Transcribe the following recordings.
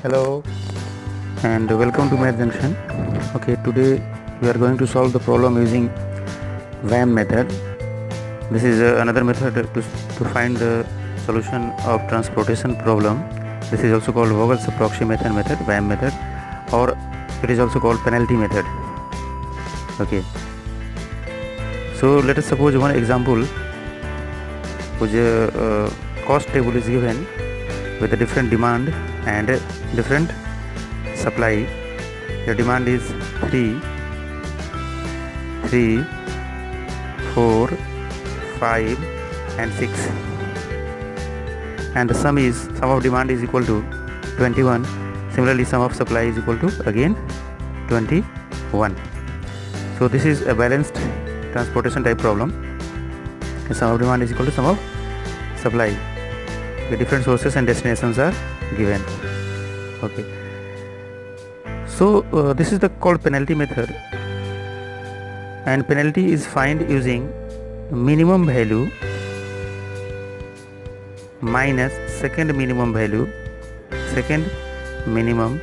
Hello and welcome to Math Junction. Okay, today we are going to solve the problem using VAM method. This is another method to find the solution of transportation problem. This is also called Vogel's approximation method, VAM method, or it is also called penalty method. Okay, so let us suppose one example which cost table is given with a different demand and different supply. The demand is 3, 4, 5 and 6, and the sum of demand is equal to 21. Similarly, sum of supply is equal to again 21. So this is a balanced transportation type problem. The sum of demand is equal to sum of supply. The different sources and destinations are given. Okay, so this is the called penalty method, and penalty is find using minimum value minus second minimum value minus second minimum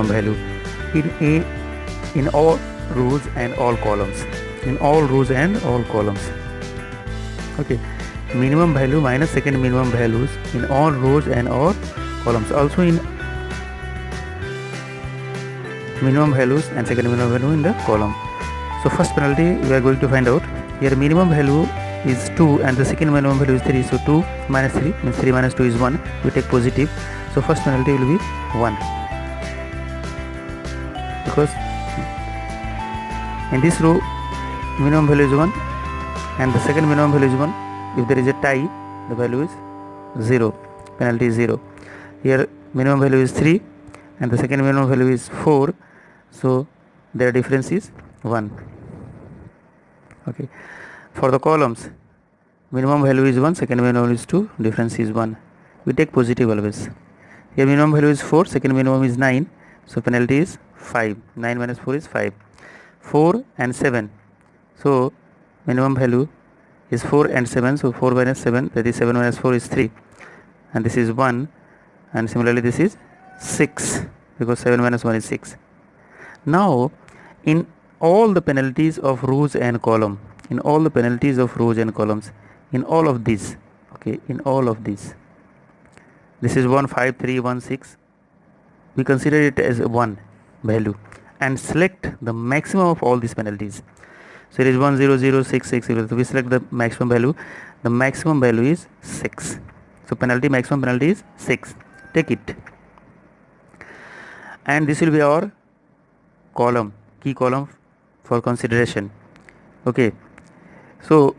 value in all rows and all columns. Okay, minimum value minus second minimum values in all rows and all columns. Also in minimum values and second minimum value in the column. So first penalty we are going to find out. Here minimum value is 2 and the second minimum value is 3. So 2 minus 3 means 3 minus 2 is 1. We take positive. So first penalty will be 1, because in this row minimum value is 1 and the second minimum value is 1. If there is a tie, the value is 0. Penalty is 0. Here minimum value is 3 and the second minimum value is 4. So their difference is 1. Okay. For the columns, minimum value is 1, second minimum value is 2, difference is 1. We take positive always. Here minimum value is 4, second minimum is 9. So penalty is 5. 9 minus 4 is 5. 4 and 7. So minimum value is 4 and 7. So 4 minus 7, that is 7 minus 4 is 3. And this is 1. And similarly this is 6, because 7 minus 1 is 6. Now in all the penalties of rows and columns, in all of these, okay, in all of these, this is 1, 5, 3, 1, 6. We consider it as 1 value and select the maximum of all these penalties. So it is 1, 0, 0, 6, 6, 0. So we select the maximum value. The maximum value is 6. So maximum penalty is 6. Take it. And this will be our column, key column for consideration. Okay. So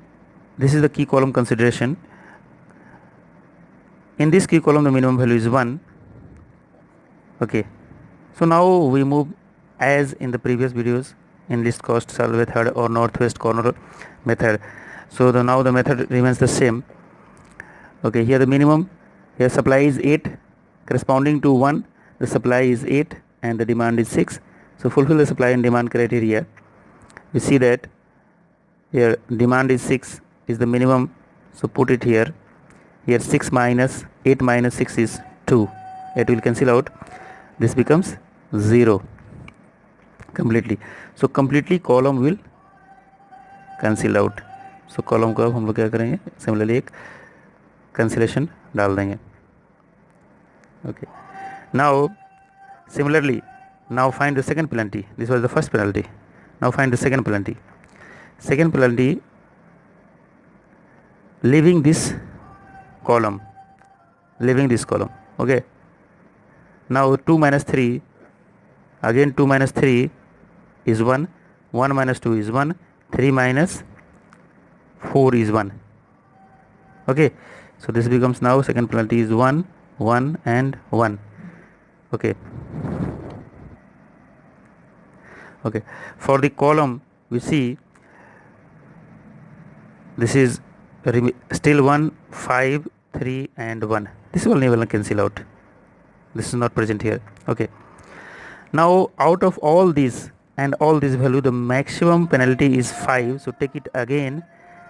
this is the key column consideration. In this key column the minimum value is 1. Okay. So now we move as in the previous videos in list cost solve method or northwest corner method. So now the method remains the same. Okay, here the minimum, here supply is 8 corresponding to 1, the supply is 8 and the demand is 6. So fulfill the supply and demand criteria. We see that here demand is 6 is the minimum, so put it here. Here 6 minus 8 minus 6 is 2. It will cancel out. This becomes 0 completely. So completely column will cancel out. So column को अब हम लोग क्या करेंगे, similarly एक cancellation डाल देंगे. Okay. Now similarly, now find the second penalty. This was the first penalty. Now find the second penalty. Second penalty, leaving this column. Okay. Now 2 minus 3. Again 2 minus 3 is 1. 1 minus 2 is 1. 3 minus 4 is 1. Okay. So this becomes now second penalty is 1, 1 and 1. Okay. Okay. For the column we see this is still 1, 5, 3 and 1. This will never cancel out. This is not present here. Okay. Now out of all these and all this value, the maximum penalty is 5. So take it again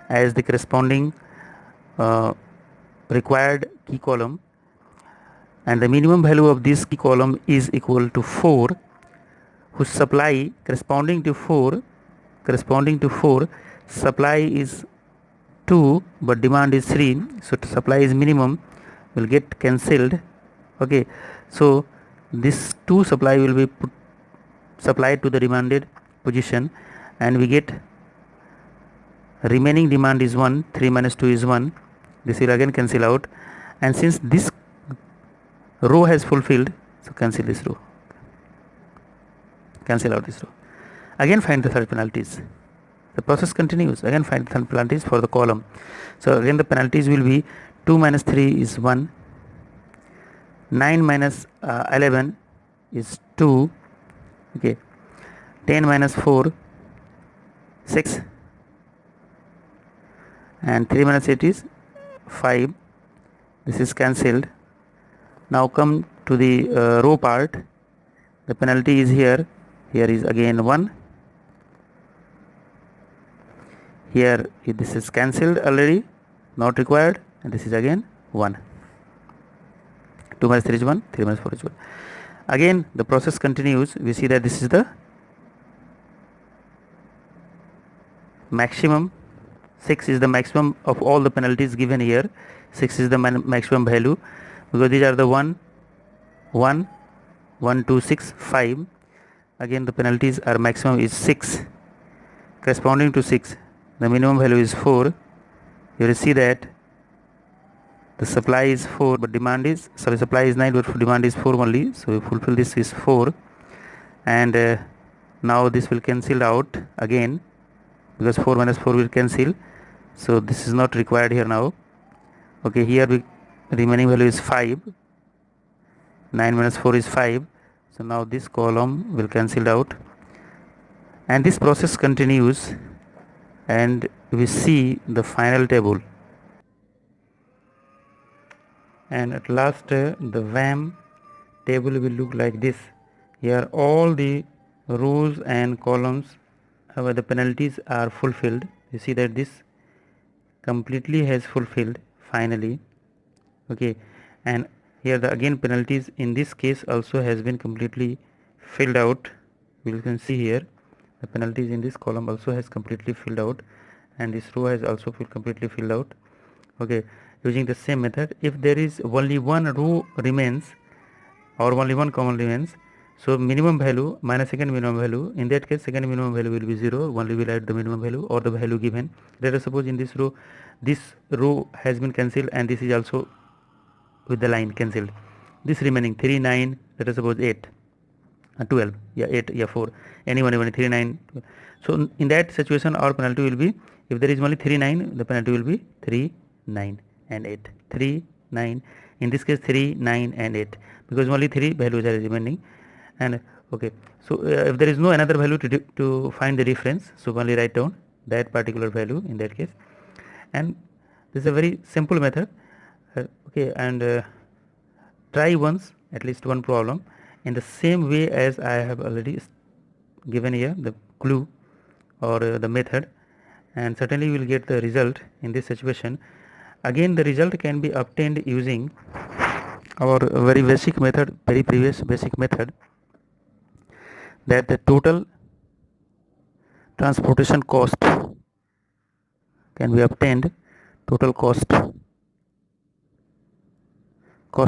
as the corresponding required key column, and the minimum value of this key column is equal to 4, whose supply corresponding to 4 supply is 2 but demand is 3, so supply is minimum, will get cancelled. Okay, so this 2 supply will be supplied to the demanded position, and we get remaining demand is 1, 3 minus 2 is 1, this will again cancel out, and since this row has fulfilled, so cancel this row, cancel out this row. Again find the third penalties. The process continues. Again find the third penalties for the column. So again the penalties will be 2 minus 3 is 1, 9 minus 11 is 2, okay, 10 minus 4 6, and 3 minus 8 is 5. This is cancelled. Now come to the row part. The penalty is here is again 1, here this is cancelled already, not required, and this is again 1. 2 minus 3 is 1, 3 minus 4 is 1. Again the process continues. We see that this is the maximum. 6 is the maximum of all the penalties given here. 6 is the maximum value, because these are the 1 1 1 2 6 5. Again the penalties are maximum is 6, corresponding to 6 the minimum value is 4. You will see that the supply is 4 but demand is, sorry, supply is 9 but demand is 4 only, so we fulfill this is 4, and now this will cancel out again, because 4 minus 4 will cancel, so this is not required here now. Okay, here remaining value is 5, 9 minus 4 is 5, so now this column will cancel out, and this process continues, and we see the final table, and at last the VAM table will look like this. Here all the rows and columns where the penalties are fulfilled. You see that this completely has fulfilled finally. Okay, and here the again penalties in this case also has been completely filled out. You can see here the penalties in this column also has completely filled out, and this row has also completely filled out. Okay, using the same method, if there is only one row remains or only one column remains, so minimum value minus second minimum value, in that case second minimum value will be 0, only will add the minimum value or the value given. Let us suppose in this row has been cancelled, and this is also with the line cancelled. This remaining 3 9, let us suppose 8 12, yeah 8, yeah 4, anyone even 3 9. So in that situation our penalty will be, if there is only 3 9, the penalty will be 3 9 and 8, 3 9, in this case 3 9 and 8, because only 3 values are remaining. And okay, so if there is no another value to find the difference, so only write down that particular value in that case, and this is a very simple method. Okay, and try once at least one problem in the same way as I have already given here the clue or the method, and certainly you will get the result in this situation. Again the result can be obtained using our very basic method, very previous basic method, that the total transportation cost can be obtained, total cost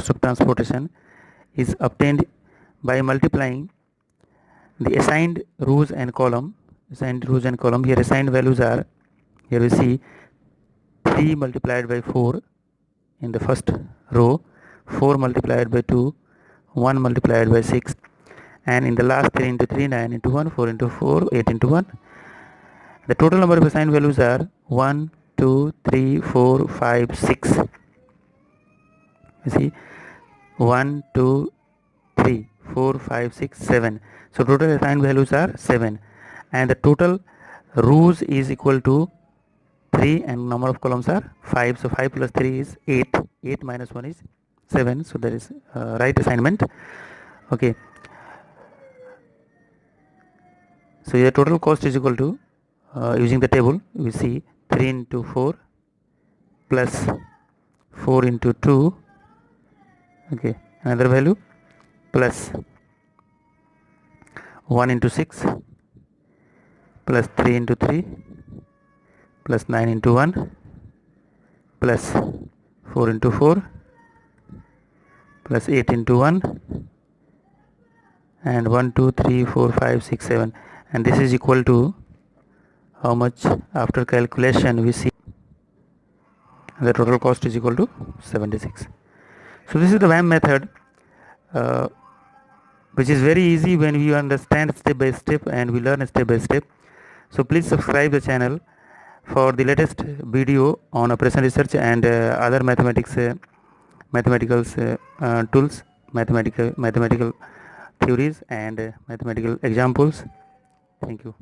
of transportation is obtained by multiplying the assigned rows and column. Here assigned values are, here we see 3 multiplied by 4 in the first row, 4 multiplied by 2, 1 multiplied by 6, and in the last 3 into 3, 9 into 1, 4 into 4, 8 into 1. The total number of assigned values are 1 2 3 4 5 6. You see 1 2 3 4 5 6 7. So total assigned values are 7, and the total rows is equal to 3 and number of columns are 5. So 5 plus 3 is 8. 8 minus 1 is 7. So that is right assignment. Okay. So the total cost is equal to, using the table we see 3 into 4, plus 4 into 2, okay, another value plus 1 into 6 plus 3 into 3 plus 9 into 1 plus 4 into 4 plus 8 into 1 and 1 2 3 4 5 6 7, and this is equal to how much? After calculation we see the total cost is equal to 76. So this is the VAM method, uh, which is very easy when we understand step by step and we learn step by step. So please subscribe the channel for the latest video on operation research and other mathematical tools, mathematical theories and mathematical examples. Thank you.